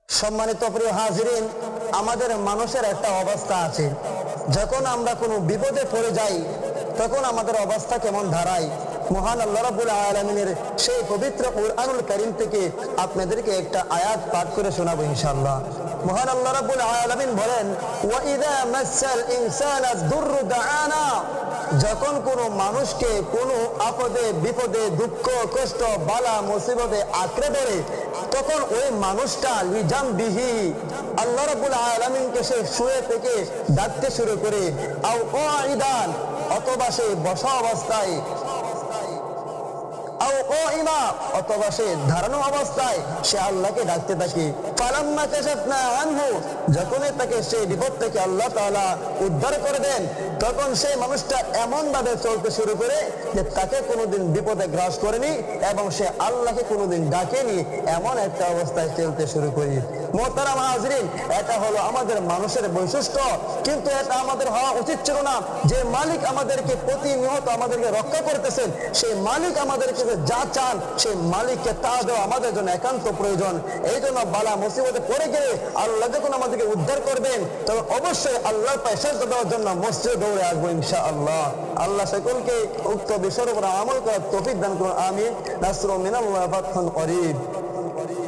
সম্মানিত প্রিয় হাজিরিন, আমাদের মানুষের একটা অবস্থা আছে, যখন আমরা কোনো বিপদে পড়ে যাই তখন আমাদের অবস্থা কেমন দাঁড়ায়। মহান আল্লাহ রাব্বুল আলামিনের সেই পবিত্র কুরআনুল কারীম থেকে আপনাদেরকে একটা আয়াত পাঠ করে শোনাবো ইনশাআল্লাহ। মহান আল্লাহ রাব্বুল আলামিন বলেন, ওয়া ইযা মাসাল ইনসানা দুররু দাআনা, যখন কোনো মানুষকে কোনো আপদে বিপদে দুঃখ কষ্ট বালা মুসিবতে আঁকড়ে ধরে তখন ওই মানুষটা লিজামবিহি, আল্লাহ রাব্বুল আলামিনকে সে শুয়ে থেকে ডাকতে শুরু করে, আও কাঈদান, অথবা সে বসা অবস্থায়, আও কাঈমা, অথবা সে দাঁড়ানো অবস্থায় সে আল্লাহকে ডাকতে থাকে। ফালাম্মা কাশাফনা আনহু, যখনই তাকে সেই বিপদ থেকে আল্লাহ তাআলা উদ্ধার করে দেন তখন সেই মানুষটা এমন ভাবে চলতে শুরু করে যে তাকে কোনোদিন বিপদে গ্রাস করেনি এবং সে আল্লাহকে কোনোদিন ডাকেনি, এমন একটা অবস্থায় চলতে শুরু করি। মোহতারাম হাজরিন, এটা হলো আমাদের মানুষের বৈশিষ্ট্য, কিন্তু এটা আমাদের হওয়া উচিত ছিল না। যে মালিক আমাদেরকে প্রতিনিয়ত আমাদেরকে রক্ষা করতেছেন, সেই মালিক আমাদেরকে যা চান সেই মালিককে তা দেওয়া আমাদের জন্য একান্ত প্রয়োজন। এই জন্য বালা মুসিবতে পড়ে গেলে আল্লাহ যখন আমাদেরকে উদ্ধার করবেন তবে অবশ্যই আল্লাহর পায়ে সেজদা দেওয়ার জন্য মসজিদে দৌড়ে আসবো ইনশাআল্লাহ। আল্লাহ সকলকে উক্ত বিষয়ের উপর আমল করার তৌফিক দান করুন, আমিন। নাসরুম মিনাল্লাহি ওয়া ফাতহুন করিব।